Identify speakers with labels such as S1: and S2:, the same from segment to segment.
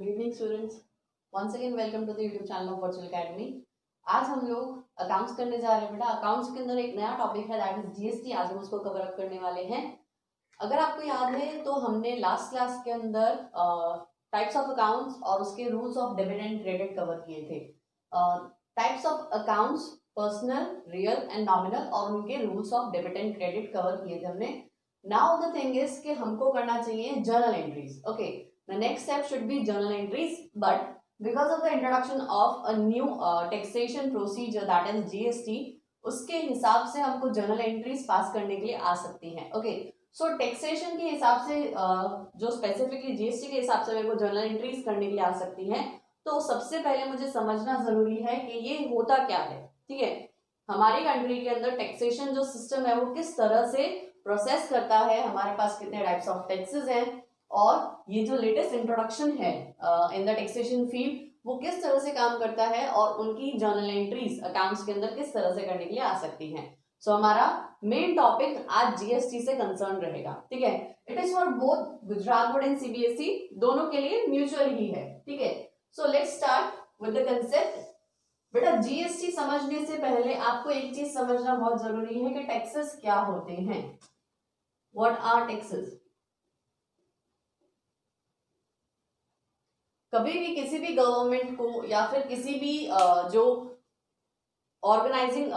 S1: Good evening students. Once again welcome to the YouTube channel of Virtual Academy. आज हम लोग accounts करने जा रहे हैं बेटा। अकाउंट्स के अंदर एक नया टॉपिक है, दैट इज जीएसटी। आज हम उसको कवर अप करने वाले हैं। अगर आपको याद है तो हमने लास्ट क्लास के अंदर टाइप्स ऑफ अकाउंट्स और उसके rules of debit and credit cover किए थे। Types of accounts personal, real and nominal, और उनके rules of debit and credit cover किए थे हमने। नाउ द थिंग इज कि हमको करना चाहिए journal entries. Okay, the next step should be journal entries, but because of the introduction of a new taxation procedure, that is GST, उसके हिसाब से हमको जर्नल एंट्रीज पास करने के लिए आ सकती हैं। ओके, सो टैक्सेशन के हिसाब से जो स्पेसिफिकली जीएसटी के हिसाब से मेरे को जर्नल एंट्रीज करने के लिए आ सकती हैं, तो सबसे पहले मुझे समझना जरूरी है कि ये होता क्या है। ठीक है, हमारी कंट्री के अंदर टैक्सेशन जो सिस्टम है वो किस तरह से प्रोसेस करता है, हमारे पास कितने टाइप्स ऑफ टैक्सेस हैं, और ये जो लेटेस्ट इंट्रोडक्शन है इन द टैक्सेशन फील्ड वो किस तरह से काम करता है, और उनकी जर्नल एंट्रीज अकाउंट्स के अंदर किस तरह से करने के लिए आ सकती हैं। सो हमारा मेन टॉपिक आज जीएसटी से कंसर्न रहेगा। ठीक है, it is for both Gujarat board and CBSE, दोनों के लिए म्यूचुअल ही है। ठीक है, so let's start with the concept. बेटा, जीएसटी समझने से पहले आपको एक चीज समझना बहुत जरूरी है कि टैक्सेस क्या होते हैं। What are taxes? कभी भी किसी भी गवर्नमेंट को या फिर किसी भी जो ऑर्गेनाइजिंग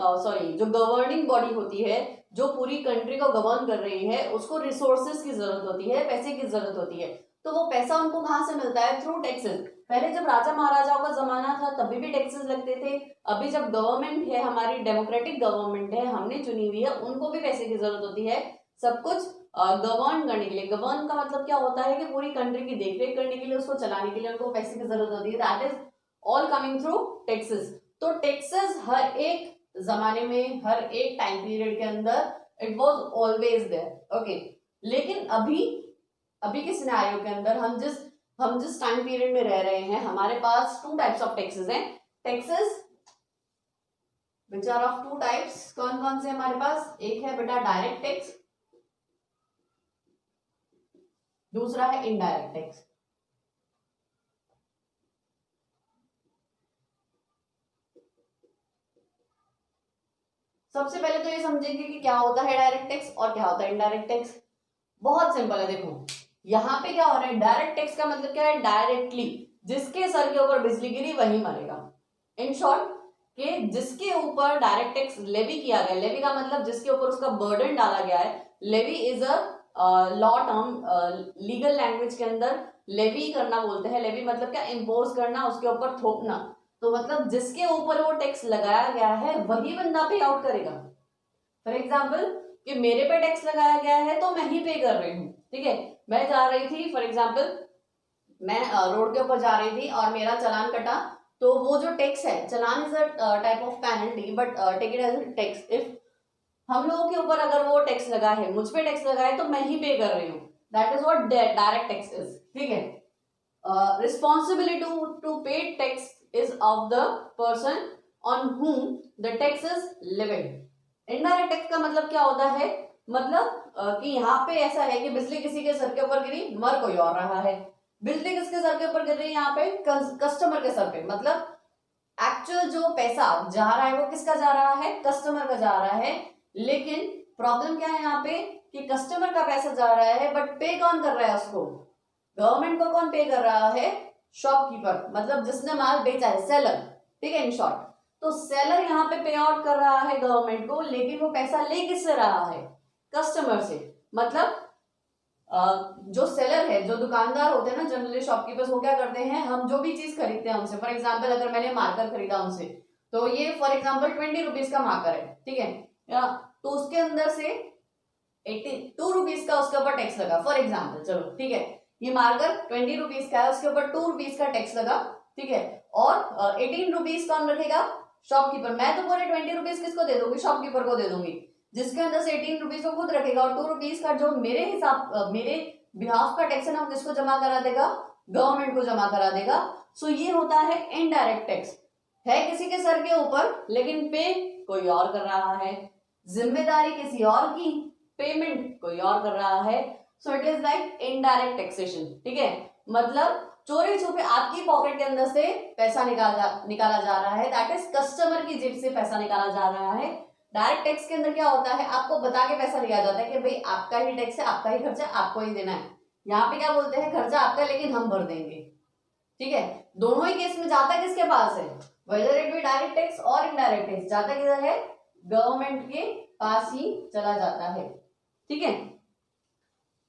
S1: जो गवर्निंग बॉडी होती है, जो पूरी कंट्री को गवर्न कर रही है, उसको रिसोर्सेज की जरूरत होती है, पैसे की जरूरत होती है। तो वो पैसा उनको कहाँ से मिलता है? Through taxes. पहले जब राजा महाराजाओं का जमाना था तभी भी टैक्सेस लगते थे। अभी जब गवर्नमेंट है, हमारी डेमोक्रेटिक गवर्नमेंट है, हमने चुनी हुई है, उनको भी पैसे की जरूरत होती है। सब कुछ गवर्न करने के लिए। गवर्न का मतलब क्या होता है कि पूरी कंट्री की देखरेख करने के लिए, उसको चलाने के लिए उनको पैसे की जरूरत होती है। That is all coming through taxes. तो टैक्सेस हर एक जमाने में, हर एक टाइम पीरियड के अंदर it was always there. Okay, लेकिन अभी अभी के सिनेरियो के अंदर हम जिस टाइम पीरियड में रह रहे हैं, हमारे पास टू टाइप्स ऑफ टैक्सेस हैं। Taxes which are of two types. कौन कौन से हमारे पास? एक है बेटा डायरेक्ट टैक्स, दूसरा है इनडायरेक्ट टैक्स। सबसे पहले तो ये समझेंगे कि क्या होता है डायरेक्ट टैक्स और क्या होता है इनडायरेक्ट टैक्स। बहुत सिंपल है, देखो यहाँ पे क्या हो रहा है। डायरेक्ट टैक्स का मतलब क्या है? डायरेक्टली जिसके सर के ऊपर बिजली गिरी वही मरेगा। इन शॉर्ट कि जिसके ऊपर डायरेक्ट टैक्स लेवी किया गया, लेवी का मतलब जिसके ऊपर उसका बर्डन डाला गया है। Levy is a law term, legal language के अंदर लेवी करना बोलते हैं। लेवी मतलब क्या? इम्पोज करना, उसके ऊपर थोपना। तो मतलब जिसके ऊपर वो टैक्स लगाया गया है वही बंदा पे आउट करेगा। फॉर एग्जाम्पल कि मेरे पे टैक्स लगाया गया है तो मैं ही पे कर रही हूँ। ठीक है, मैं जा रही थी, फॉर एग्जाम्पल मैं रोड के ऊपर जा रही थी और मेरा चालान कटा, तो वो जो टैक्स है, challan is a type of penalty, but take it as a tax. If हम लोगों के ऊपर अगर वो टैक्स लगा है, मुझ पे टैक्स लगा है, तो मैं ही पे कर रही हूँ। That is what direct tax is. ठीक है, responsibility to pay tax is of the person on whom the tax is levied. Indirect tax का मतलब क्या होता है? मतलब कि यहाँ पे ऐसा है कि बिजली किसी के सर के ऊपर गिरी, मर कोई और रहा है। बिजली किसके सर के ऊपर गिर रही है? यहाँ पे कस्टमर के सर पे। मतलब एक्चुअल जो पैसा जा रहा है वो किसका जा रहा है? कस्टमर का जा रहा है। लेकिन प्रॉब्लम क्या है यहाँ पे कि कस्टमर का पैसा जा रहा है, बट पे कौन कर रहा है उसको? गवर्नमेंट को कौन पे कर रहा है? शॉपकीपर, मतलब जिसने माल बेचा है, सेलर। ठीक है, इन शॉर्ट तो सेलर यहाँ पे आउट कर रहा है गवर्नमेंट को, लेकिन वो पैसा ले किससे रहा है? कस्टमर से। मतलब जो सेलर है, जो दुकानदार होते हैं ना, जनरली शॉपकीपर्स, वो क्या करते हैं, हम जो भी चीज खरीदते हैं उनसे, फॉर एग्जाम्पल अगर मैंने मार्कर खरीदा उनसे, तो ये फॉर एग्जाम्पल 20 रुपीज का मार्कर है। ठीक है, तो उसके अंदर से 82 रुपीज का उसके ऊपर टैक्स लगा, फॉर एग्जाम्पल। चलो ठीक है, ये मार्कर 20 रुपीज का है, उसके ऊपर 2 रुपीज का टैक्स लगा। ठीक है, और 18 रुपीज कौन रखेगा? शॉपकीपर। मैं तो पूरे 20 रुपीज किसको दे दूंगी? शॉपकीपर को दे दूंगी, जिसके अंदर से 18 रुपीज को खुद रखेगा, और 2 रुपीज का जो मेरे हिसाब मेरे बिहाफ का टैक्स है ना, किसको जमा करा देगा? गवर्नमेंट को जमा करा देगा। सो ये होता है इनडायरेक्ट टैक्स। है किसी के सर के ऊपर, लेकिन पे कोई और कर रहा है, जिम्मेदारी किसी और की, पेमेंट कोई और कर रहा है। So it is like indirect taxation. ठीक है, मतलब चोरी छुपे आपकी पॉकेट के अंदर से पैसा निकाला जा रहा है, दैट इज कस्टमर की जेब से पैसा निकाला जा रहा है। डायरेक्ट टैक्स के अंदर क्या होता है, आपको बता के पैसा लिया जाता है कि भाई आपका ही टैक्स है, आपका ही खर्चा, आपको ही देना है। यहाँ पे क्या बोलते हैं, खर्चा आपका लेकिन हम भर देंगे, ठीक है। दोनों ही केस में जाता किसके पास है, whether it be direct tax और इनडायरेक्ट टैक्स, जाता किधर है, गवर्नमेंट के पास ही चला जाता है, ठीक है।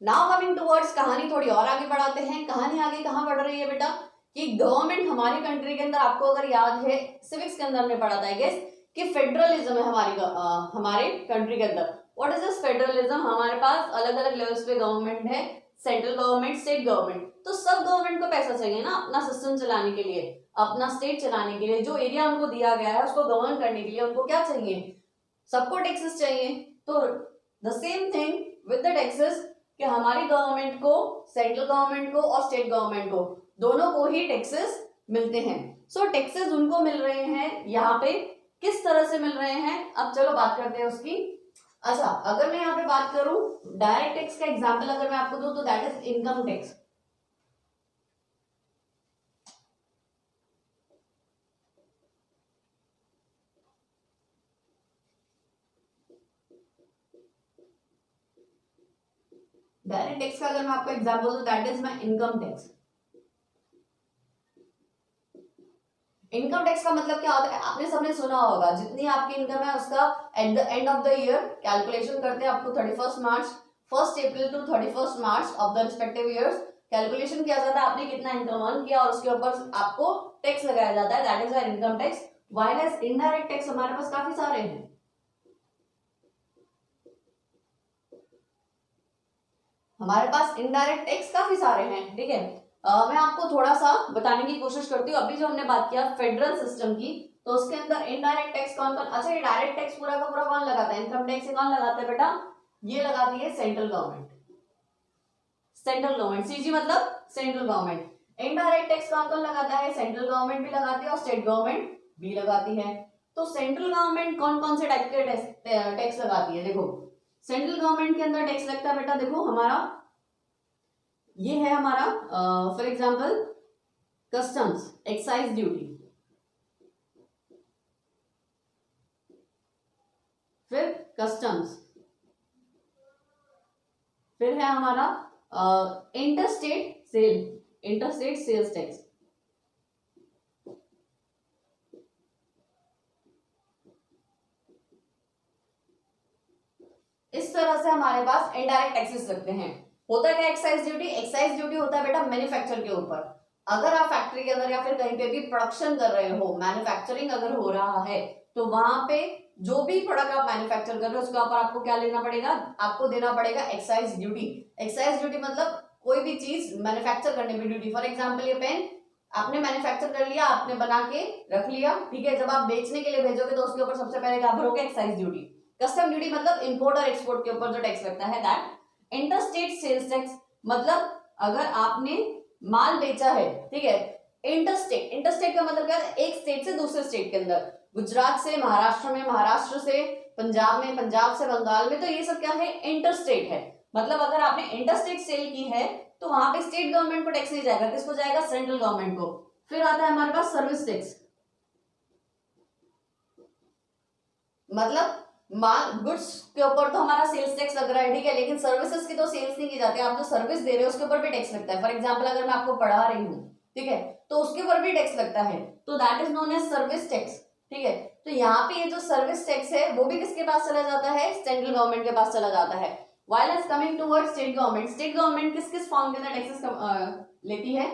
S1: नाउ कमिंग टुवर्ड्स, कहानी थोड़ी और आगे बढ़ाते हैं। कहानी आगे कहाँ बढ़ रही है बेटा, कि गवर्नमेंट हमारी कंट्री के अंदर, आपको अगर याद है सिविक्स के अंदर हमने पढ़ा था गेस, कि फेडरलिज्म है हमारे कंट्री के अंदर। व्हाट इज दिस फेडरलिज्म, हमारे पास अलग अलग लेवल्स पे गवर्नमेंट है, सेंट्रल गवर्नमेंट, स्टेट गवर्नमेंट। तो सब गवर्नमेंट को पैसा चाहिए ना अपना सिस्टम चलाने के लिए, अपना स्टेट चलाने के लिए, जो एरिया उनको दिया गया है उसको गवर्न करने के लिए उनको क्या चाहिए, सबको टैक्सेस चाहिए। तो the same thing with the taxes, कि हमारी गवर्नमेंट को, सेंट्रल गवर्नमेंट को और स्टेट गवर्नमेंट को, दोनों को ही टैक्सेस मिलते हैं। सो टैक्सेस उनको मिल रहे हैं, यहाँ पे किस तरह से मिल रहे हैं, अब चलो बात करते हैं उसकी। अच्छा, अगर मैं यहाँ पे बात करूं डायरेक्ट टैक्स का एग्जांपल अगर मैं आपको दूं, तो that is income tax. Direct tax का अगर मैं आपको एग्जांपल दूं, that is my income tax. Income tax का मतलब क्या होता है, आपने सबने सुना होगा, जितनी आपकी इनकम है उसका at the end of the year calculation करते हैं, आपको 31 March, 1 April to 31 March of the respective years calculation किया जाता है, आपने कितना इनकम अर्न किया और उसके ऊपर आपको टैक्स लगाया जाता है, that is our income tax. While as indirect tax हमारे पास काफी सारे हैं, हमारे पास इनडायरेक्ट टैक्स काफी सारे हैं, ठीक है। मैं आपको थोड़ा सा बताने की कोशिश करती हूँ। अभी जो हमने बात किया फेडरल सिस्टम की, तो उसके अंदर इनडायरेक्ट टैक्स कौन कौन, अच्छा ये डायरेक्ट टैक्स पूरा का पूरा कौन लगाता है, इनकम टैक्स कौन लगाता है बेटा, ये लगाती है central government. Central government, CG मतलब सेंट्रल गवर्नमेंट। इनडायरेक्ट टैक्स कौन कौन लगाता है, सेंट्रल गवर्नमेंट भी लगाती है और स्टेट गवर्नमेंट भी लगाती है। तो सेंट्रल गवर्नमेंट कौन कौन से टाइप के टैक्स लगाती है, देखो सेंट्रल गवर्नमेंट के अंदर टैक्स लगता है बेटा, देखो हमारा ये है हमारा for example customs, excise duty, फिर कस्टम्स, फिर है हमारा इंटरस्टेट सेल्स टैक्स, इस तरह से हमारे पास इनडायरेक्ट टैक्सेस लगते हैं। होता क्या एक्साइज ड्यूटी, एक्साइज ड्यूटी होता है बेटा मैन्युफैक्चर के ऊपर। अगर आप फैक्ट्री के अंदर या फिर कहीं पे भी प्रोडक्शन कर रहे हो, मैन्युफैक्चरिंग अगर हो रहा है, तो वहां पे जो भी प्रोडक्ट आप मैन्युफैक्चर कर रहे हो उसके ऊपर आपको क्या लेना पड़ेगा, आपको देना पड़ेगा एक्साइज ड्यूटी। एक्साइज ड्यूटी मतलब कोई भी चीज मैन्युफैक्चर करने में ड्यूटी। फॉर एग्जाम्पल ये पेन आपने मैन्युफैक्चर कर लिया, आपने बना के रख लिया, ठीक है, जब आप बेचने के लिए भेजोगे तो उसके ऊपर सबसे पहले क्या भरोगे, एक्साइज ड्यूटी। कस्टम ड्यूटी मतलब इंपोर्ट और एक्सपोर्ट के ऊपर जो टैक्स लगता है, दैट। इंटरस्टेट सेल्स टैक्स मतलब अगर आपने माल बेचा है, ठीक है, इंटरस्टेट, इंटरस्टेट का मतलब क्या है, एक स्टेट से दूसरे स्टेट के अंदर, गुजरात से महाराष्ट्र में, महाराष्ट्र से पंजाब में, पंजाब से बंगाल में, तो ये सब क्या है, इंटरस्टेट है। मतलब अगर आपने इंटरस्टेट सेल की है तो वहां पे स्टेट गवर्नमेंट को टैक्स नहीं जाएगा, किसको जाएगा, सेंट्रल गवर्नमेंट को। फिर आता है हमारे पास सर्विस टैक्स, मतलब माल गुड्स के ऊपर तो हमारा सेल्स टैक्स लग रहा है, ठीक है, लेकिन सर्विसेज की तो सेल्स नहीं की जाती, आप जो सर्विस दे रहे हो उसके ऊपर भी टैक्स लगता है। फॉर एग्जांपल अगर मैं आपको पढ़ा रही हूँ, ठीक है, तो उसके ऊपर भी टैक्स लगता है, तो that is known as service tax, ठीक है। तो यहाँ पे ये जो सर्विस टैक्स है वो भी किसके पास चला जाता है, सेंट्रल गवर्नमेंट के पास चला जाता है। While as coming towards state government, state government किस किस फॉर्म के अंदर टैक्सेस लेती है,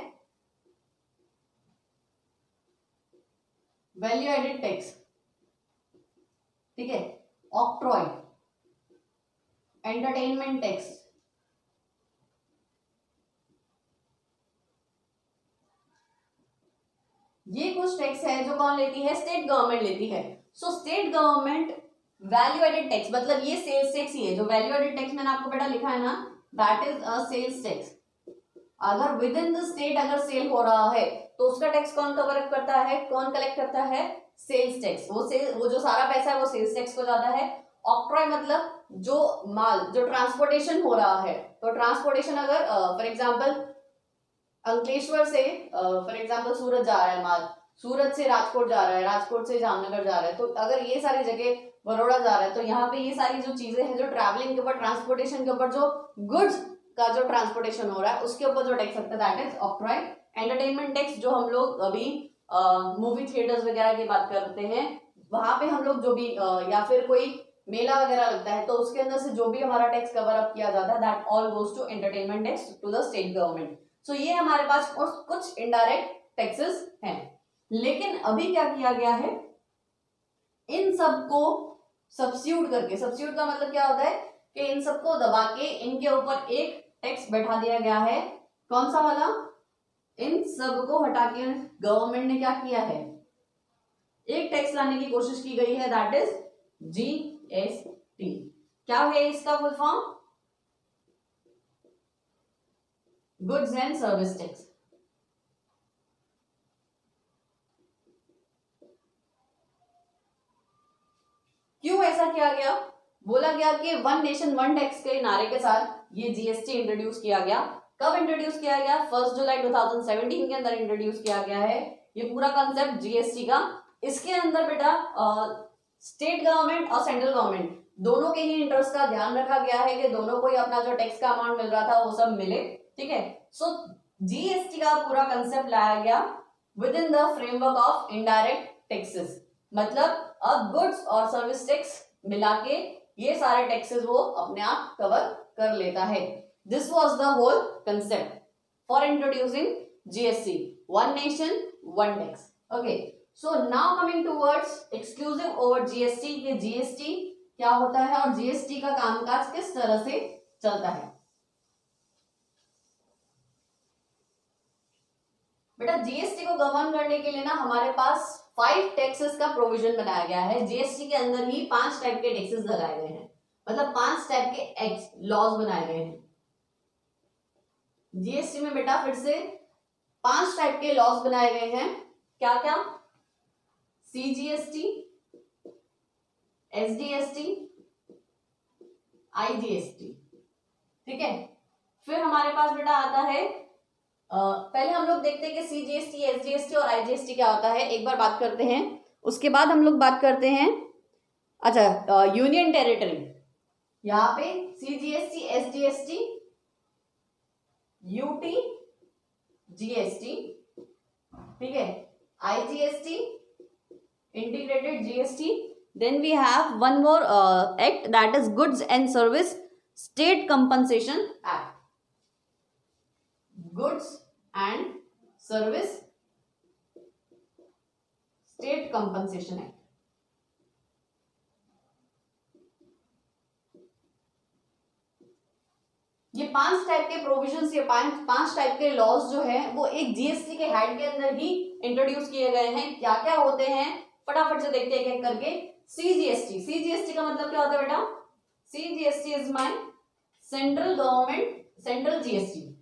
S1: वैल्यू एडेड टैक्स, ठीक है, ऑक्ट्रॉय, एंटरटेनमेंट टैक्स, ये कुछ टैक्स है जो कौन लेती है, स्टेट गवर्नमेंट लेती है। So state government value added tax, मतलब ये सेल्स टैक्स ही है, जो वैल्यू एडेड टैक्स मैंने आपको बेटा लिखा है ना, that is a sales tax. अगर विद इन द स्टेट अगर सेल हो रहा है तो उसका टैक्स कौन कवर करता है, कौन कलेक्ट करता है, सेल्स टैक्स। वो जो सारा पैसा है वो सेल्स टैक्स को जाता है। ऑक्ट्रॉय मतलब जो माल, जो ट्रांसपोर्टेशन हो रहा है, तो ट्रांसपोर्टेशन अगर फॉर एग्जांपल अंकलेश्वर से फॉर एग्जांपल सूरत जा रहा है माल, सूरत से राजकोट जा रहा है, राजकोट से जामनगर जा रहा है, तो अगर ये सारी जगह बड़ौदा जा रहा है, तो यहाँ पे ये सारी जो चीजें हैं जो ट्रैवलिंग के ऊपर, ट्रांसपोर्टेशन के ऊपर, जो गुड्स का जो ट्रांसपोर्टेशन हो रहा है उसके ऊपर जो टैक्स लगता है that is octroi. Entertainment tax जो हम लोग अभी मूवी थिएटर्स वगैरह की बात करते हैं, वहां पे हम लोग जो भी या फिर कोई मेला वगैरह लगता है तो उसके अंदर से जो भी हमारा टैक्स कवर अप किया जाता है that all goes to entertainment tax to the state government. So ये हमारे पास कुछ इनडायरेक्ट टैक्सेस हैं। लेकिन अभी क्या किया गया है, इन सबको सब्स्टिट्यूट करके, सब्स्टिट्यूट का मतलब क्या होता है कि इन सबको दबा के इनके ऊपर एक टैक्स बैठा दिया गया है। कौन सा वाला? इन सबको हटा के गवर्नमेंट ने क्या किया है, एक टैक्स लाने की कोशिश की गई है दैट इज जीएसटी। क्या है इसका full form? Goods and service tax. क्यों ऐसा किया गया? बोला गया कि वन नेशन वन टैक्स के नारे के साथ ये जीएसटी इंट्रोड्यूस किया गया। कब इंट्रोड्यूस किया गया? 1 जुलाई 2017 के अंदर इंट्रोड्यूस किया गया है ये पूरा कॉन्सेप्ट जीएसटी का। इसके अंदर बेटा स्टेट गवर्नमेंट और सेंट्रल गवर्नमेंट दोनों के ही इंटरेस्ट का ध्यान रखा गया है कि दोनों को ही अपना जो टैक्स का अमाउंट मिल रहा था वो सब मिले, ठीक है। सो जीएसटी का पूरा कंसेप्ट लाया गया with in the framework of indirect taxes. मतलब अब गुड्स और सर्विस टैक्स मिला के ये सारे टैक्सेस वो अपने आप कवर कर लेता है। This was the whole concept for introducing GST, one nation one tax. Okay, so now coming towards exclusive over GST, ये जीएसटी क्या होता है और जीएसटी का कामकाज किस तरह से चलता है। बेटा जीएसटी को गवर्न करने के लिए ना हमारे पास 5 टैक्सेस का प्रोविजन बनाया गया है। जीएसटी के अंदर ही 5 टाइप के टैक्सेस लगाए गए हैं, मतलब 5 टाइप के एक्ट लॉज बनाए गए हैं जीएसटी में। बेटा फिर से 5 टाइप के लॉज बनाए गए हैं। क्या क्या? सीजीएसटी, एसडीएसटी, आईजीएसटी, ठीक है। फिर हमारे पास बेटा आता है पहले हम लोग देखते हैं कि सीजीएसटी, एसजीएसटी और आईजीएसटी क्या होता है, एक बार बात करते हैं। उसके बाद हम लोग बात करते हैं अच्छा यूनियन टेरिटरी। यहाँ पे सीजीएसटी, एसजीएसटी, यूटी, जीएसटी, ठीक है, IGST, integrated GST. Then we have one more act that is goods and service state compensation act, goods and service state compensation act. ये 5 टाइप के प्रोविजंस, ये 5 type के laws जो है वो एक जीएसटी के हेड के अंदर ही इंट्रोड्यूस किए गए हैं। क्या क्या होते हैं फटाफट से देखते हैं एक एक करके। सीजीएसटी, सीजीएसटी का मतलब क्या होता है बेटा? CGST is my central government, central GST,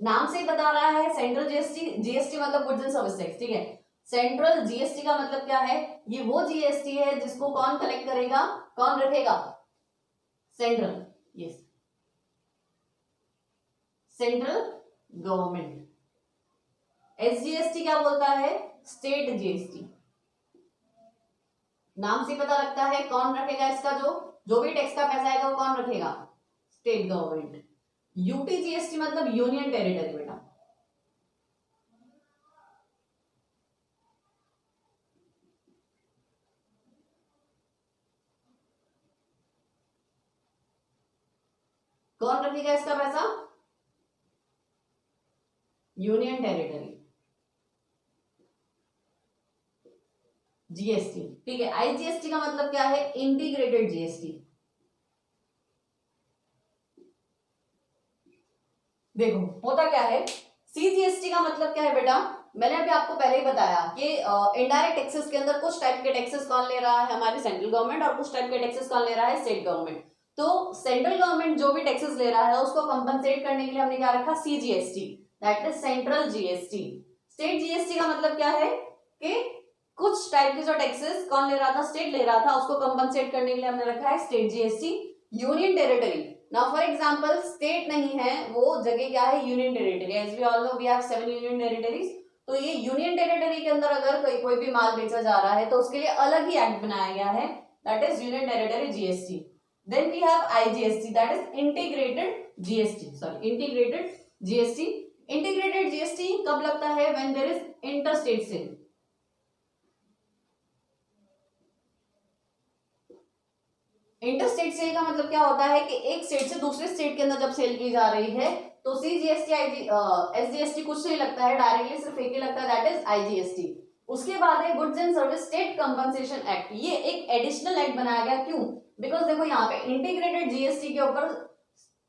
S1: नाम से बता रहा है सेंट्रल जीएसटी। जीएसटी मतलब गुड्स एंड सर्विस टैक्स, ठीक है। सेंट्रल जीएसटी का मतलब क्या है? ये वो जीएसटी है जिसको कौन कलेक्ट करेगा, कौन रखेगा? Central, yes, central government. SGST क्या बोलता है? State GST. नाम से पता लगता है कौन रखेगा इसका, जो भी टैक्स का पैसा आएगा वो कौन रखेगा? State government. यूटी जीएसटी मतलब यूनियन टेरिटरी बेटा। कौन रखेगा इसका पैसा? यूनियन टेरिटरी, जीएसटी, ठीक है। आईजीएसटी का मतलब क्या है? Integrated GST. देखो होता क्या है, सीजीएसटी का मतलब क्या है बेटा? मैंने अभी आपको पहले ही बताया कि इनडायरेक्ट टैक्सेस के अंदर कुछ टाइप के टैक्सेस कौन ले रहा है? हमारी सेंट्रल गवर्नमेंट। और कुछ टाइप के टैक्सेस कौन ले रहा है? State government. तो सेंट्रल गवर्नमेंट जो भी टैक्सेस ले रहा है उसको कंपनसेट करने के लिए हमने क्या रखा? CGST, that is central GST. State GST का मतलब क्या है कि कुछ टाइप के जो टैक्सेस कौन ले रहा था, स्टेट ले रहा था, उसको कंपनसेट करने के लिए हमने रखा है state GST. Union territory, now for example state नहीं है वो जगह क्या है, union territory. As we all know we have 7 union territories. तो ये यूनियन टेरिटरी के अंदर अगर कोई भी माल बेचा जा रहा है तो उसके लिए अलग ही एक्ट बनाया गया है, that is union territory GST. Then we have IGST, that is integrated GST, sorry integrated GST. Integrated GST कब लगता है, when there is inter state sale. Inter state sale का मतलब क्या होता है कि एक स्टेट से दूसरे स्टेट के अंदर जब सेल की जा रही है तो सीजीएसटी एसजीएसटी कुछ नहीं लगता है, डायरेक्टली सिर्फ एक ही लगता है, दैट इज आईजीएसटी। उसके बाद है goods and service state compensation act. ये एक एडिशनल एक्ट बनाया गया, क्यों, बिकॉज देखो यहाँ पे इंटीग्रेटेड जीएसटी के ऊपर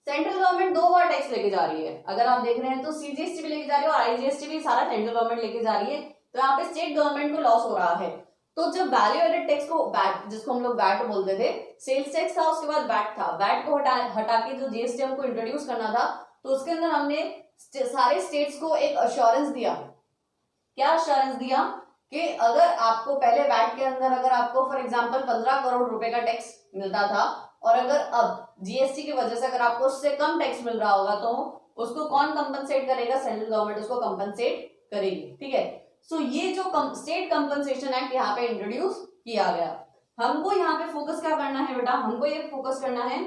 S1: सेंट्रल गवर्नमेंट 2 बार टैक्स लेके जा रही है। अगर आप देख रहे हैं तो सीजीएसटी भी लेके जा रही है और आईजीएसटी भी सारा सेंट्रल गवर्नमेंट लेके जा रही है, तो यहाँ पे स्टेट गवर्नमेंट को लॉस हो रहा है। तो जब वैल्यू एडेड टैक्स को वैट, जिसको हम लोग वैट बोलते थे, सेल्स टैक्स था, उसके बाद वैट था, वैट को हटा के जो जीएसटी हमको इंट्रोड्यूस करना था, तो उसके अंदर हमने सारे स्टेट्स को एक अश्योरेंस दिया। क्या अश्योरेंस दिया कि अगर आपको पहले वैट के अंदर अगर आपको फॉर एग्जांपल 15 करोड़ रुपए का टैक्स मिलता था और अगर अब जीएसटी की वजह से अगर आपको उससे कम टैक्स मिल रहा होगा तो उसको कौन कंपनसेट करेगा, सेंट्रल गवर्नमेंट उसको कंपनसेट करेगी। ठीक है, सो ये जो स्टेट कंपनसेशन एक्ट यहाँ पे इंट्रोड्यूस किया गया। हमको यहाँ पे फोकस क्या करना है बेटा, हमको ये फोकस करना है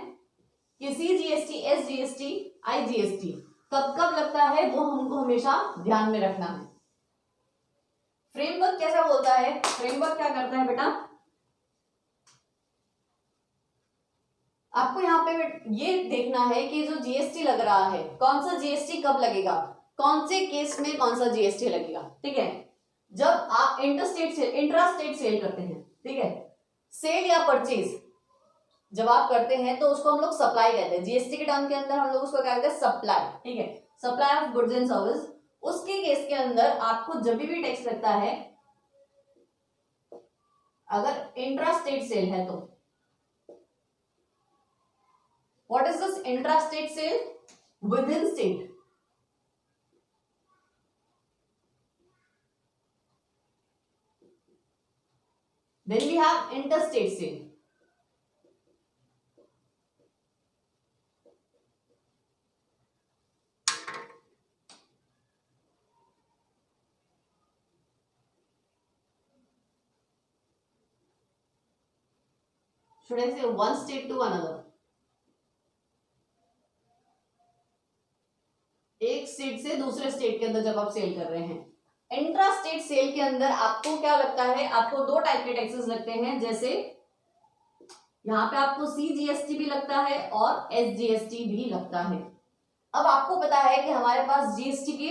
S1: कि सीजीएसटी, एसजीएसटी, आईजीएसटी कब कब लगता है वो हमको हमेशा ध्यान में रखना है। फ्रेमवर्क कैसा बोलता है, फ्रेमवर्क क्या करता है बेटा, आपको यहाँ पे ये देखना है कि जो जीएसटी लग रहा है कौन सा जीएसटी कब लगेगा, कौन से केस में कौन सा जीएसटी लगेगा। ठीक है, जब आप इंटरस्टेट सेल, इंट्रास्टेट सेल करते हैं, ठीक है, सेल या परचेज जब आप करते हैं तो उसको हम लोग सप्लाई कहते हैं, जीएसटी के टर्म के अंदर हम लोग उसको क्या कहते हैं, सप्लाई। ठीक है, supply of goods and service. उसके केस के अंदर आपको जब भी टैक्स लगता है अगर इंट्रास्टेट सेल है तो, what is this intrastate sale, with in state. Then we have interstate sale. Should I say one state to another? एक स्टेट से दूसरे स्टेट के अंदर जब आप सेल कर रहे हैं। इंट्रा स्टेट सेल के अंदर आपको क्या लगता है, आपको 2 टाइप के टैक्सेस लगते हैं, जैसे यहाँ पे आपको सीजीएसटी भी लगता है और एसजीएसटी भी लगता है। अब आपको पता है कि हमारे पास जीएसटी के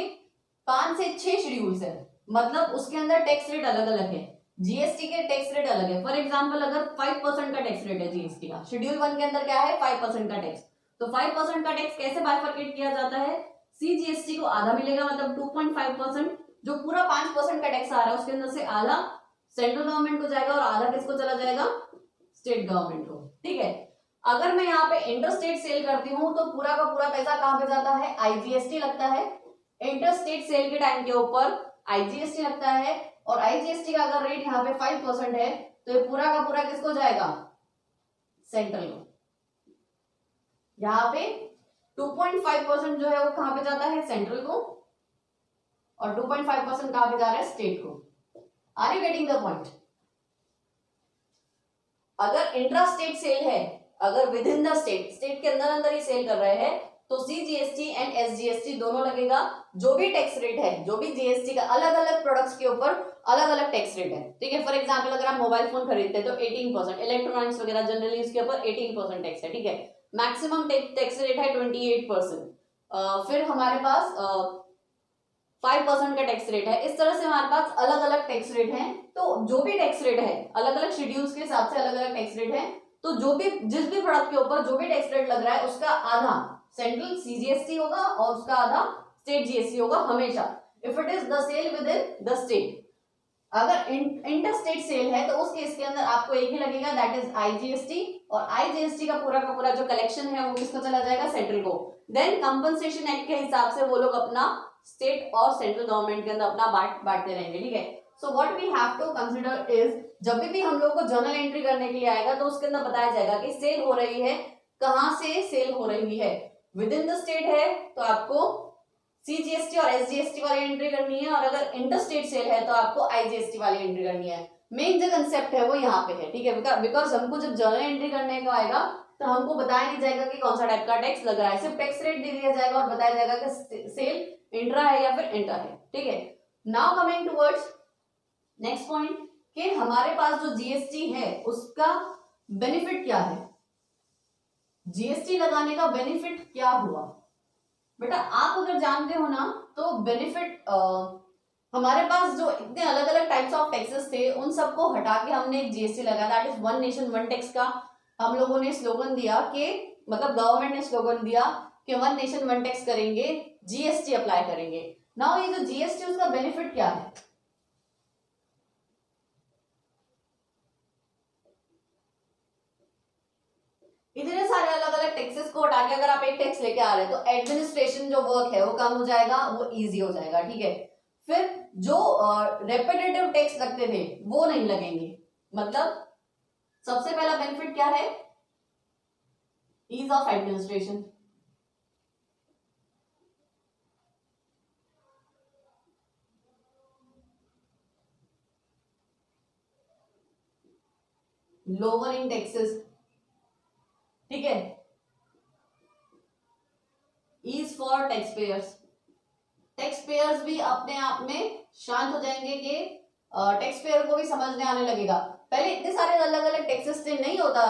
S1: 5 से 6 शेड्यूल्स है, मतलब उसके अंदर टैक्स रेट अलग अलग है, जीएसटी के टैक्स रेट अलग है। फॉर एग्जांपल अगर 5% का टैक्स रेट है जीएसटी का, शेड्यूल 1 के अंदर क्या है 5% का टैक्स, तो 5% का टैक्स कैसे बाइफरकेट किया जाता है, सीजीएसटी को आधा मिलेगा, मतलब 2.5%, जो पूरा 5% का टैक्स आ रहा है उसके अंदर से आधा सेंट्रल गवर्नमेंट को जाएगा और आधा किसको चला जाएगा, स्टेट गवर्नमेंट को। ठीक है, अगर मैं यहाँ पे इंटरस्टेट सेल करती हूँ तो पूरा का पूरा पैसा कहाँ पे जाता है, आईजीएसटी लगता है। इंटरस्टेट सेल के टाइम के ऊपर आईजीएसटी लगता है और आईजीएसटी का अगर रेट यहाँ पे 5% है तो ये पूरा का पूरा किसको जाएगा, सेंट्रल को। यहाँ पे 2.5% जो है वो कहाँ पे जाता है, सेंट्रल को, और 2.5% कहाँ पे जा रहा है, स्टेट को। Are you getting the point? अगर इंट्रा स्टेट सेल है, अगर within the state, state के अंदर अंदर ही सेल कर रहे हैं तो सीजीएसटी एंड एसजीएसटी दोनों लगेगा। जो भी टैक्स रेट है, जो भी जीएसटी का अलग अलग प्रोडक्ट्स के ऊपर अलग अलग टैक्स रेट है। ठीक है, फॉर एग्जांपल अगर आप मोबाइल फोन खरीदते हैं तो 18%, इलेक्ट्रॉनिक्स वगैरह जनरली इसके ऊपर 18% टैक्स है। ठीक है, मैक्सिमम टैक्स रेट है 28%। फिर हमारे पास 5% का टैक्स रेट है। इस तरह से हमारे पास अलग अलग टैक्स रेट हैं। तो जो भी टैक्स रेट है, अलग अलग शेड्यूल्स के हिसाब से अलग अलग टैक्स रेट है, तो जो भी जिस भी प्रोडक्ट के ऊपर जो भी टैक्स रेट लग रहा है उसका आधा सेंट्रल सीजीएसटी होगा और उसका आधा स्टेट जीएसटी होगा हमेशा, if it is the sale within the state. अगर इंटर स्टेट सेल है तो उस केस के अंदर आपको एक ही लगेगा, दैट इज आईजीएसटी, और आईजीएसटी का पूरा जो कलेक्शन है वो किसको चला जाएगा, सेंट्रल को। देन कंपनसेशन एक्ट के हिसाब से वो लोग अपना स्टेट और सेंट्रल गवर्नमेंट के अंदर अपना बांटते रहेंगे। ठीक है, so what we have to consider is, जब भी हम लोग को जर्नल एंट्री करने के लिए आएगा तो उसके अंदर बताया जाएगा कि सेल हो रही है, कहां से सेल हो रही है, विद इन द स्टेट है तो आपको सीजीएसटी और एसजीएसटी वाली एंट्री करनी है, और अगर इंटर स्टेट सेल है तो आपको आईजीएसटी वाली एंट्री करनी है। मेन जो कंसेप्ट है वो यहाँ पे है, ठीक है, बिकॉज हमको जब जर्नल एंट्री करने का आएगा तो हमको बताया नहीं जाएगा कि कौन सा टाइप का टैक्स लग रहा है, सिर्फ टैक्स रेट दे दिया जाएगा और बताया जाएगा कि सेल इंट्रा है या फिर इंटर है, ठीक है। Now coming towards next point कि हमारे पास जो जीएसटी है उसका बेनिफिट क्या है, जीएसटी लगाने का बेनिफिट क्या हुआ। बेटा आप अगर जानते हो ना तो बेनिफिट हमारे पास जो इतने अलग अलग टाइप्स ऑफ टैक्सेस थे उन सबको हटा के हमने एक जीएसटी लगाया, that is one nation one tax का हम लोगों ने स्लोगन दिया कि मतलब गवर्नमेंट ने स्लोगन दिया कि वन नेशन वन टैक्स करेंगे, जीएसटी अप्लाई करेंगे। नाउ ये जो जीएसटी उसका बेनिफिट क्या है, इतने सारे अलग अलग टैक्सेस को हटा के अगर आप एक टैक्स लेके आ रहे हैं तो एडमिनिस्ट्रेशन जो वर्क है वो कम हो जाएगा, वो इजी हो जाएगा, ठीक है। फिर जो रेपिटेटिव टैक्स लगते थे वो नहीं लगेंगे, मतलब सबसे पहला बेनिफिट क्या है, ease of administration, lower in taxes, ठीक है, ease for tax payers, tax payers भी अपने आप में शांत हो जाएंगे कि टैक्स पेयर को भी समझने आने लगेगा। पहले इतने सारे अलग अलग टैक्सेस थे, नहीं होता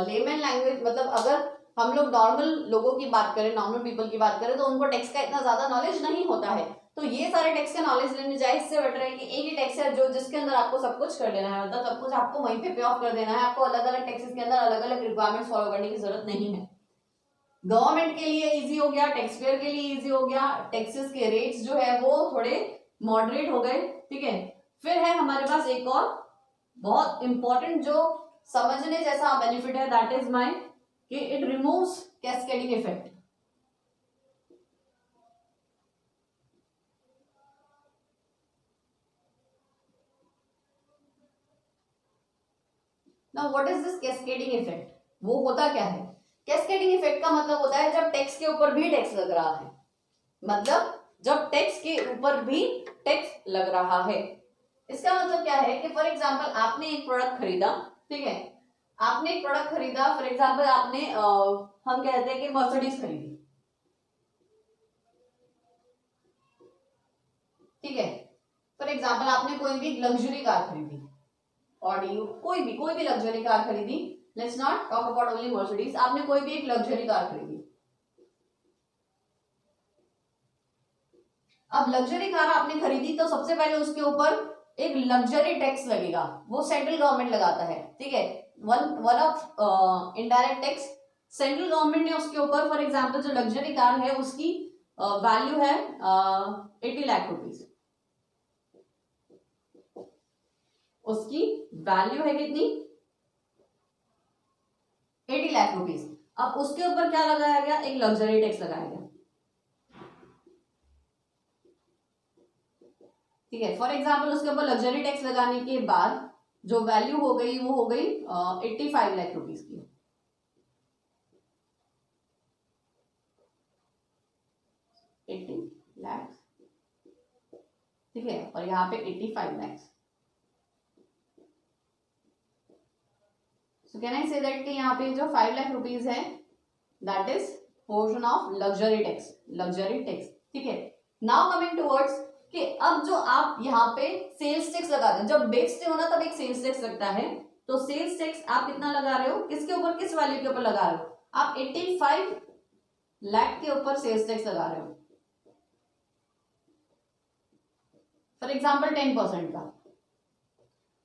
S1: लेमन लैंग्वेज, मतलब अगर हम लोग नॉर्मल लोगों की बात करें, नॉर्मल पीपल की बात करें तो उनको टैक्स का इतना ज्यादा नॉलेज नहीं होता है, तो ये सारे टैक्स का नॉलेज लेने जाए इससे बेटर है कि एक ही टैक्स है जो जिसके अंदर आपको सब कुछ कर लेना है, मतलब सब कुछ आपको वहीं पे पे ऑफ कर देना है, आपको अलग अलग टैक्सेस के अंदर अलग अलग रिक्वायरमेंट्स फॉलो करने की जरूरत नहीं है। गवर्नमेंट के लिए इजी हो गया, टैक्स पेयर के लिए इजी हो गया, टैक्सेस के रेट्स जो है वो थोड़े मॉडरेट हो गए, ठीक है। फिर है हमारे पास एक और बहुत इंपॉर्टेंट जो समझने जैसा बेनिफिट है, दैट इज माई कि it removes cascading effect. Now what is this cascading effect, वो होता क्या है, कैस्केडिंग इफेक्ट का मतलब होता है जब टैक्स के ऊपर भी टैक्स लग रहा है, मतलब जब टैक्स के ऊपर भी टैक्स लग रहा है। इसका मतलब क्या है कि फॉर एग्जांपल आपने एक प्रोडक्ट खरीदा, ठीक है, आपने एक प्रोडक्ट खरीदा, फॉर एग्जांपल आपने हम कहते हैं कि मर्सिडीज खरीदी, ठीक है, फॉर एग्जांपल आपने कोई भी लग्जरी कार खरीदी, ऑडी, कोई भी लग्जरी कार खरीदी, let's not talk about only Mercedes, आपने कोई भी एक लग्जरी कार खरीदी। अब लग्जरी कार आपने खरीदी तो सबसे पहले उसके ऊपर एक लग्जरी टैक्स लगेगा, वो सेंट्रल गवर्नमेंट लगाता है, ठीक है, one of indirect tax central government ने उसके ऊपर, फॉर एग्जांपल जो लग्जरी कार है उसकी वैल्यू है 80 लाख रुपीज, उसकी वैल्यू है कितनी, 80 लाख रुपीज। अब उसके ऊपर क्या लगाया गया, एक लग्जरी टैक्स लगाया गया, ठीक है। फॉर एग्जाम्पल उसके ऊपर लग्जरी टैक्स लगाने के बाद जो वैल्यू हो गई वो हो गई 85 लाख रुपीज की, लाख, ठीक है, और यहाँ पे 85 lakh. So can I say that कि यहाँ पे जो 5 लाख रुपीज है that is portion of luxury tax, ठीक है। नाउ कमिंग टुवर्ड्स कि अब जो आप यहाँ पे सेल्स टैक्स लगाते हैं, जब बेचते हो ना तब एक सेल्स टैक्स लगता है, तो सेल्स टैक्स आप कितना लगा रहे हो, किसके ऊपर, किस वैल्यू के ऊपर लगा रहे हो, आप 85 लाख के ऊपर सेल्स टैक्स लगा रहे हो, फॉर एग्जाम्पल 10% का,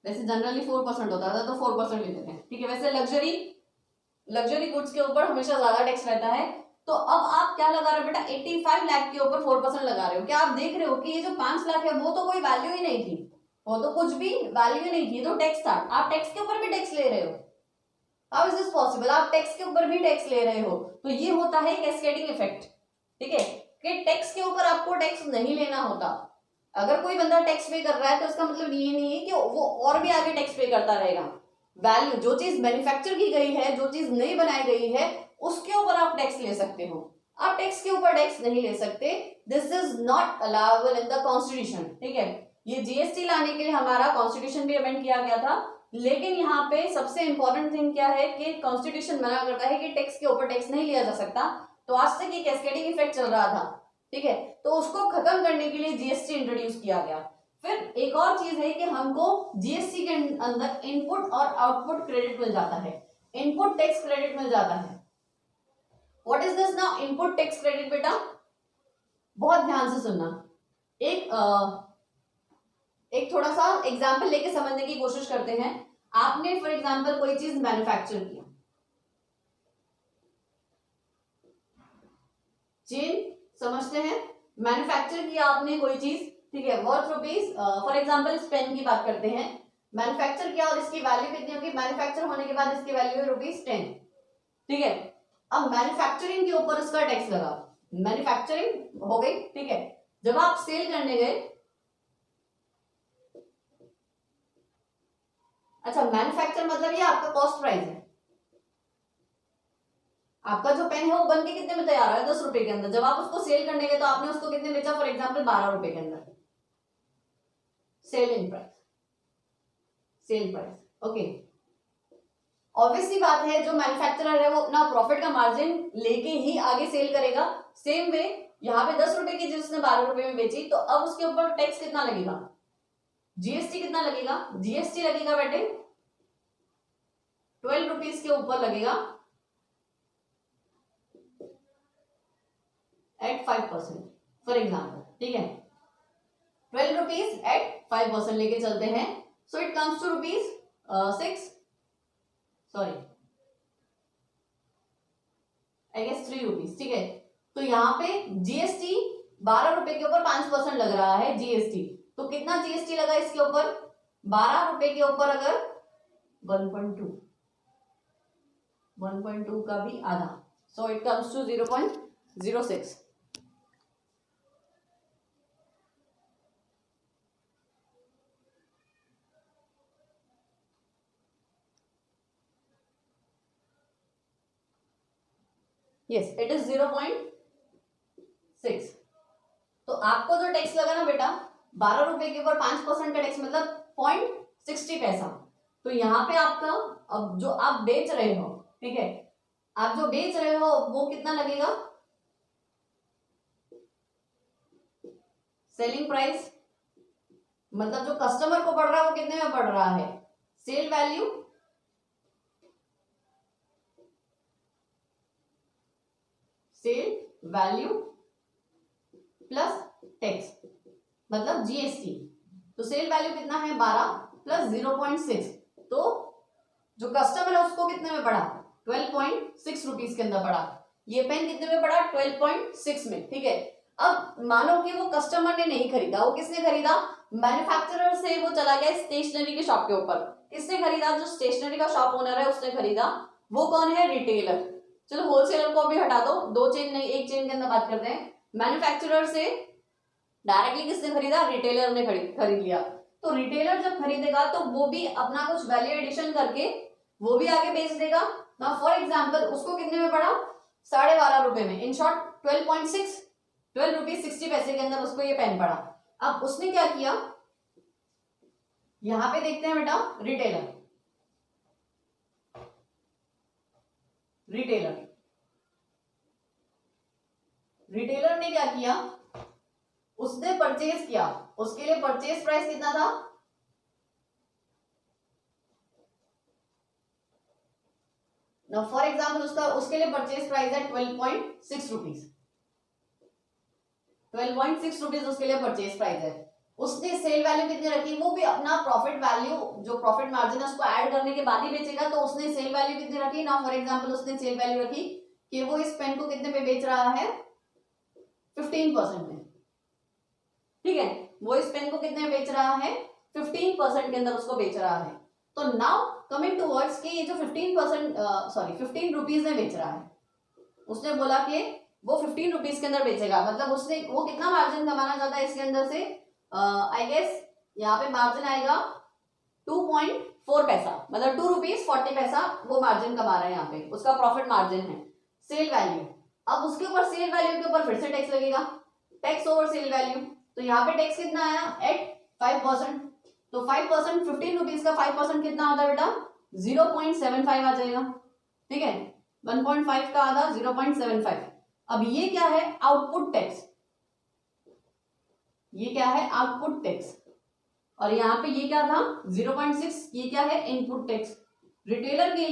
S1: वैसे जनरली 4% होता था तो 4% ले लेते हैं, ठीक है। वैसे लग्जरी गुड्स के ऊपर हमेशा ज्यादा टैक्स रहता है, तो अब आप क्या लगा रहे हो बेटा, 85 लाख के ऊपर 4% लगा रहे हो। क्या आप देख रहे हो कि ये जो 5 लाख है वो तो कोई वैल्यू ही नहीं थी, वो तो कुछ भी वैल्यू नहीं थी, तो टैक्स था, आप टैक्स के ऊपर भी टैक्स ले रहे हो, हाउ इज दिस पॉसिबल, आप टैक्स के ऊपर भी टैक्स ले रहे हो, तो ये होता है कैस्केडिंग इफेक्ट, ठीक है, कि टैक्स के ऊपर आपको टैक्स नहीं लेना होता, अगर कोई बंदा टैक्स पे कर रहा है तो इसका मतलब ये नहीं है कि वो और भी आगे टैक्स पे करता रहेगा। वैल्यू, जो चीज मैन्युफैक्चर की गई है, जो चीज नई बनाई गई है, उसके ऊपर आप टैक्स ले सकते हो। आप टैक्स के ऊपर टैक्स नहीं ले सकते। This is not allowable in the constitution. ठीक है, ये जीएसटी लाने के लिए हमारा कॉन्स्टिट्यूशन भी अमेंड किया गया था, लेकिन यहाँ पे सबसे इंपॉर्टेंट थिंग क्या है कि कॉन्स्टिट्यूशन मना करता है कि टैक्स के ऊपर टैक्स नहीं लिया जा सकता। तो आज तक ये कैस्केडिंग इफेक्ट चल रहा था। ठीक है, तो उसको खत्म करने के लिए जीएसटी इंट्रोड्यूस किया गया। फिर एक और चीज है कि हमको जीएसटी के अंदर इनपुट और आउटपुट क्रेडिट मिल जाता है, इनपुट टैक्स क्रेडिट मिल जाता है। What is this now input tax credit? बेटा बहुत ध्यान से सुनना, एक थोड़ा सा एग्जांपल लेके समझने की कोशिश करते हैं। आपने फॉर एग्जांपल कोई चीज मैन्युफैक्चर किया, चेन समझते हैं, मैन्युफैक्चर किया आपने कोई चीज, ठीक है, वर्थ रुपीज, फॉर एग्जांपल इस पेन की बात करते हैं, मैन्युफैक्चर किया और इसकी वैल्यू कितनी होगी? मैन्युफैक्चर होने के बाद इसकी वैल्यू है ₹10। ठीक है, अब मैन्युफैक्चरिंग के ऊपर इसका टैक्स लगा, मैन्युफैक्चरिंग हो गई। ठीक है, जब आप सेल करने गए, अच्छा मैन्युफैक्चर मतलब ये आपका कॉस्ट प्राइस है, आपका जो पेन है वो बन के कितने में तैयार है? 10 रुपए के अंदर। जब आप उसको सेल करने गए तो आपने उसको कितने बेचा? फॉर एग्जांपल 12 रुपए के अंदर, selling price, sale price. Okay, obviously बात है जो मैन्युफैक्चरर है वो अपना प्रॉफिट का मार्जिन लेके ही आगे सेल करेगा। सेम वे यहाँ पे 10 रुपए की चीज उसने 12 रुपए में बेची, तो अब उसके ऊपर टैक्स कितना लगेगा? जीएसटी कितना लगेगा? जीएसटी लगेगा बेटे 12 रुपीज के ऊपर लगेगा एट 5% फॉर एग्जाम्पल। ठीक है, 12 रुपीज एट 5% लेके चलते हैं, so it comes to ₹6, sorry I guess 3 rupees. ठीक है, तो यहाँ पे जीएसटी 12 रुपए के ऊपर 5% लग रहा है जीएसटी, तो कितना जीएसटी लगा इसके ऊपर? 12 रुपए के ऊपर अगर 1.2 का भी आधा, so it comes to 0.06। Yes it is 0.6। तो आपको जो टैक्स लगा ना बेटा 12 रुपए के ऊपर 5% का टैक्स मतलब 0.60 पैसा। तो यहाँ पे आपका अब जो आप बेच रहे हो, ठीक है, आप जो बेच रहे हो वो कितना लगेगा? सेलिंग प्राइस, मतलब जो कस्टमर को पड़ रहा है वो कितने में पड़ रहा है? सेल वैल्यू प्लस टैक्स मतलब जीएसटी। तो सेल वैल्यू कितना है? 12 प्लस 0.6, तो जो कस्टमर है उसको कितने में पड़ा? 12.6 रुपीज के अंदर पड़ा। ये पेन कितने में पड़ा? 12.6 में। ठीक है, अब मानो कि वो कस्टमर ने नहीं खरीदा, वो किसने खरीदा? मैन्युफैक्चरर से वो चला गया स्टेशनरी के शॉप के ऊपर। किसने खरीदा? जो स्टेशनरी का शॉप ओनर है उसने खरीदा। वो कौन है? रिटेलर। चलो होलसेलर को भी हटा दो, दो चेन नहीं एक चेन के अंदर बात करते हैं। मैन्युफैक्चरर से डायरेक्टली किसने खरीदा? रिटेलर ने खरीद लिया। तो रिटेलर जब खरीदेगा तो वो भी अपना कुछ वैल्यू एडिशन करके वो भी आगे बेच देगा ना। फॉर एग्जाम्पल उसको कितने में पड़ा? 12.5 रुपए में। इन शॉर्ट 12.6, 12 रुपीज 60 पैसे के अंदर उसको ये पेन पड़ा। अब उसने क्या किया, यहां पे देखते हैं बेटा, रिटेलर रिटेलर ने क्या किया, उसने परचेज किया। उसके लिए परचेज प्राइस कितना था? ना फॉर एग्जाम्पल उसके लिए परचेज प्राइस है 12.6 रुपीज। 12.6 रुपीज उसके लिए परचेज प्राइस है। उसने सेल वैल्यू कितनी रखी? वो भी अपना प्रॉफिट वैल्यू, जो प्रॉफिट मार्जिन है उसको ऐड करने के बाद ही बेचेगा। तो उसने सेल वैल्यू कितनी रखी ना? फॉर एग्जाम्पल उसने सेल वैल्यू रखी कि वो इस पेन को कितने पे बेच रहा है? 15% में। ठीक है, वो इस पेन को कितने में बेच रहा है? 15% के अंदर उसको बेच रहा है। तो नाउ कमिंग टू वर्ड्स कि ये जो 15 रुपीज में बेच रहा है, उसने बोला कि वो 15 रुपीज के अंदर बेचेगा, मतलब उसने वो कितना मार्जिन कमाना चाहता है इसके अंदर से? आई गेस यहाँ पे मार्जिन आएगा 2.4 पैसा, मतलब 2 रुपीज 40 पैसा वो मार्जिन कमा रहा है यहाँ पे, उसका प्रॉफिट मार्जिन है। सेल वैल्यू, अब उसके ऊपर सेल वैल्यू के ऊपर फिर से टैक्स लगेगा, टैक्स ओवर सेल वैल्यू। तो यहाँ पे टैक्स कितना आया एट 5%, तो 5% 15 रुपीज का 5% कितना होता है बेटा 0.75 आ जाएगा, ठीक है। 1.5 का आधा 0.75। अब ये क्या है आउटपुट टैक्स, ये क्या है आउटपुट टैक्स, और यहाँ पे ये क्या था 0.6, ये क्या है इनपुट टैक्स। रिटेलर के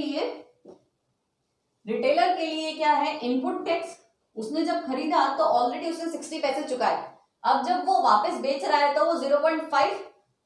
S1: लिए क्या है इनपुट टैक्स, उसने जब खरीदा तो ऑलरेडी उसने 60 पैसे चुकाए, अब जब वो वापस बेच रहा है तो वो 0.5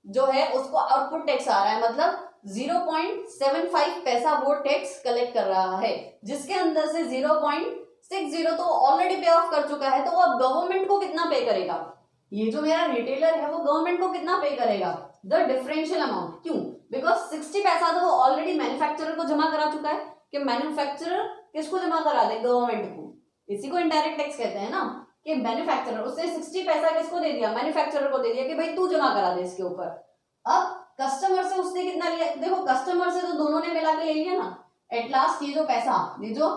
S1: जो है उसको आउटपुट टैक्स आ रहा है, मतलब 0.75 पैसा वो टैक्स कलेक्ट कर रहा है, जिसके अंदर से 0.60 तो ऑलरेडी पे ऑफ कर चुका है, तो वो अब गवर्नमेंट को कितना पे करेगा, ये जो मेरा रिटेलर है वो गवर्नमेंट को कितना पे करेगा द डिफरेंशियल अमाउंट। क्यों, बिकॉज 60 पैसा तो वो ऑलरेडी मैन्युफैक्चरर को जमा करा चुका है, कि मैन्युफैक्चरर किसको जमा करा दे गवर्नमेंट को, इसी को इनडायरेक्ट टैक्स कहते हैं ना, कि मैन्युफैक्चरर उसने 60 पैसा किसको दे दिया मैन्युफैक्चरर को दे दिया कि भाई तू जमा करा दे इसके ऊपर। अब कस्टमर से उसने कितना लिया, देखो कस्टमर से तो दोनों ने मिला के ले लिया ना, एट लास्ट ये जो पैसा, ये जो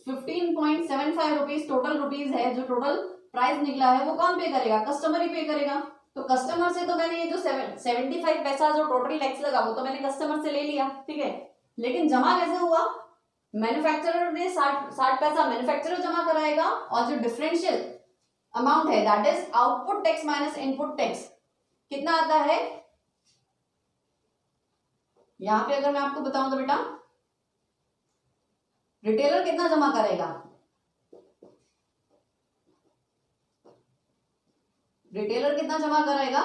S1: 15.75 रुपीज टोटल रुपीज है, जो टोटल प्राइस निकला है वो कौन पे करेगा, कस्टमर ही पे करेगा। तो कस्टमर से तो मैंने ये जो 75 पैसा जो टोटल टैक्स लगा वो तो मैंने कस्टमर से ले लिया, ठीक है, लेकिन जमा कैसे हुआ, मैन्युफैक्चरर ने 60 पैसा मैन्युफैक्चरर जमा कराएगा, और जो डिफरेंशियल अमाउंट है that is output tax minus input tax कितना आता है, यहां पे अगर मैं आपको बताऊं तो बेटा रिटेलर कितना जमा करेगा, रिटेलर कितना जमा कराएगा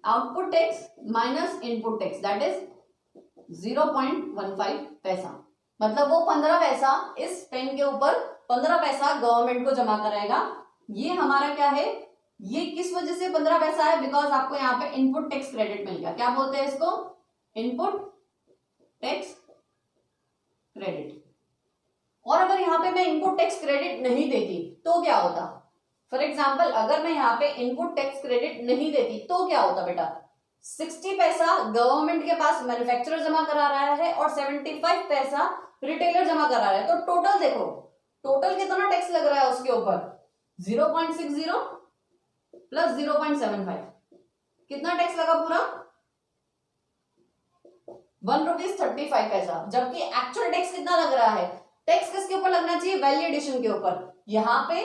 S1: output tax minus input tax that is 0.15 पैसा, मतलब वो 15 पैसा इस पेन के ऊपर 15 पैसा गवर्नमेंट को जमा कराएगा। ये हमारा क्या है, ये किस वजह से 15 पैसा है, बिकॉज आपको यहाँ पे इनपुट टैक्स क्रेडिट मिल गया, क्या बोलते हैं इसको इनपुट टैक्स क्रेडिट। और अगर यहाँ पे मैं इनपुट टैक्स क्रेडिट नहीं देती तो क्या होता, फॉर एग्जाम्पल अगर मैं यहाँ पे इनपुट टैक्स क्रेडिट नहीं देती तो क्या होता बेटा, 60 पैसा गवर्नमेंट के पास मैन्युफैक्चरर जमा करा रहा है और 75 पैसा रिटेलर जमा करा रहा है, तो टोटल देखो टोटल कितना टैक्स लग रहा है उसके ऊपर 0.60 प्लस 0.75, कितना टैक्स लगा पूरा 1 रुपीज 35 पैसा, जबकि एक्चुअल टैक्स कितना लग रहा है, टैक्स किसके ऊपर लगना चाहिए वैल्यू एडिशन के ऊपर। यहाँ पे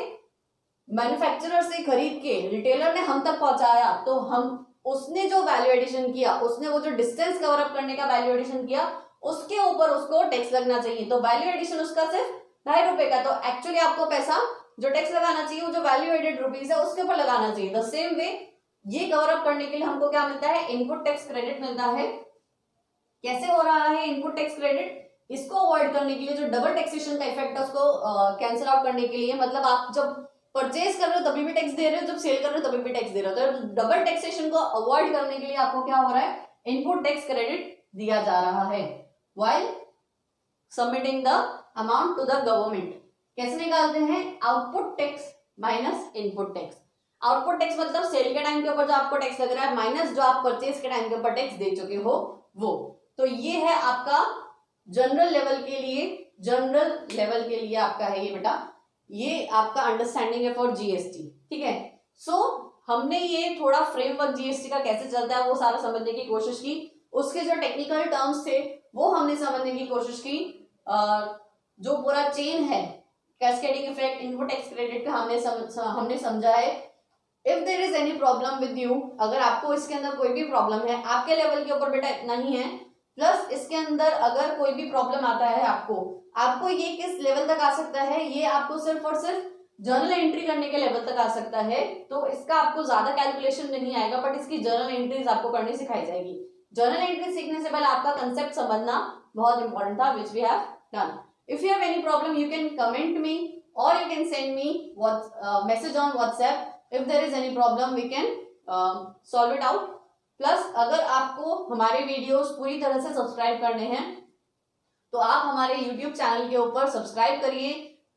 S1: मैन्युफैक्चरर से खरीद के रिटेलर ने हम तक पहुंचाया, तो हम उसने जो वैल्यू एडिशन किया, उसने वो जो डिस्टेंस कवर अप करने का वैल्यू एडिशन किया, उसके ऊपर उसको टैक्स लगना चाहिए, तो वैल्यू एडिशन उसका सिर्फ 2.5 रुपए का, तो एक्चुअली आपको पैसा जो टैक्स लगाना चाहिए वो जो वैल्यू एडेड रुपीज है उसके ऊपर लगाना चाहिए। द सेम वे ये कवर अप करने के लिए हमको क्या मिलता है इनपुट टैक्स क्रेडिट मिलता है। कैसे हो रहा है इनपुट टैक्स क्रेडिट, इसको अवॉइड करने के लिए, जो डबल टैक्सेशन का इफेक्ट है उसको कैंसिल आउट करने के लिए, मतलब आप जब परचेज कर रहे हो तभी भी टैक्स दे रहे हो, जब सेल कर रहे हो तभी भी टैक्स दे रहे हो, तो डबल टैक्सेशन को अवॉइड करने के लिए आपको क्या हो रहा है इनपुट टैक्स क्रेडिट दिया जा रहा है while submitting the amount to the government. कैसे निकालते हैं, output tax minus input tax. Output tax मतलब सेल के टाइम के ऊपर जो आपको टैक्स लग रहा है माइनस जो आप परचेज के टाइम के ऊपर टैक्स दे चुके हो वो। तो ये है आपका जनरल लेवल के लिए आपका है ये बेटा, ये आपका अंडरस्टैंडिंग है फॉर जीएसटी, ठीक है। सो हमने ये थोड़ा फ्रेमवर्क जीएसटी का कैसे चलता है वो सारा समझने की कोशिश की, उसके जो टेक्निकल टर्म्स थे वो हमने समझने की कोशिश की, जो पूरा चेन है cascading effect input tax credit का हमने समझा है। If there is any problem with you, अगर आपको इसके अंदर कोई भी प्रॉब्लम है, आपके लेवल के ऊपर बेटा इतना ही है, प्लस इसके अंदर अगर कोई भी प्रॉब्लम आता है आपको ये किस लेवल तक आ सकता है, ये आपको सिर्फ और सिर्फ जर्नल एंट्री करने के लेवल तक आ सकता है, तो इसका आपको ज्यादा कैलकुलेशन नहीं आएगा, बट इसकी जर्नल एंट्रीज आपको करनी सिखाई जाएगी। जर्नल एंट्री सीखने से पहले आपका कंसेप्ट समझना बहुत इंपॉर्टेंट था, which we have done. If you have any problem you can comment me और you can send me message on WhatsApp. If there is any problem we can solve it out. Plus अगर आपको हमारे videos पूरी तरह से subscribe करने हैं तो आप हमारे YouTube चैनल के ऊपर सब्सक्राइब करिए,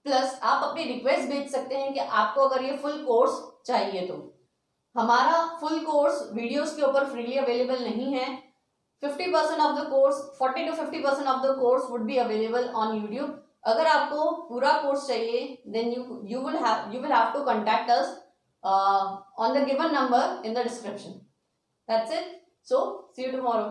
S1: प्लस आप अपनी रिक्वेस्ट भेज सकते हैं कि आपको अगर ये फुल कोर्स चाहिए तो। हमारा फुल कोर्स वीडियोस के ऊपर फ्रीली अवेलेबल नहीं है। 50% of the course 40 to 50% of the course would be available on YouTube. अगर आपको पूरा कोर्स चाहिए then you will have to contact us on the given number in the description. That's it. So see you tomorrow.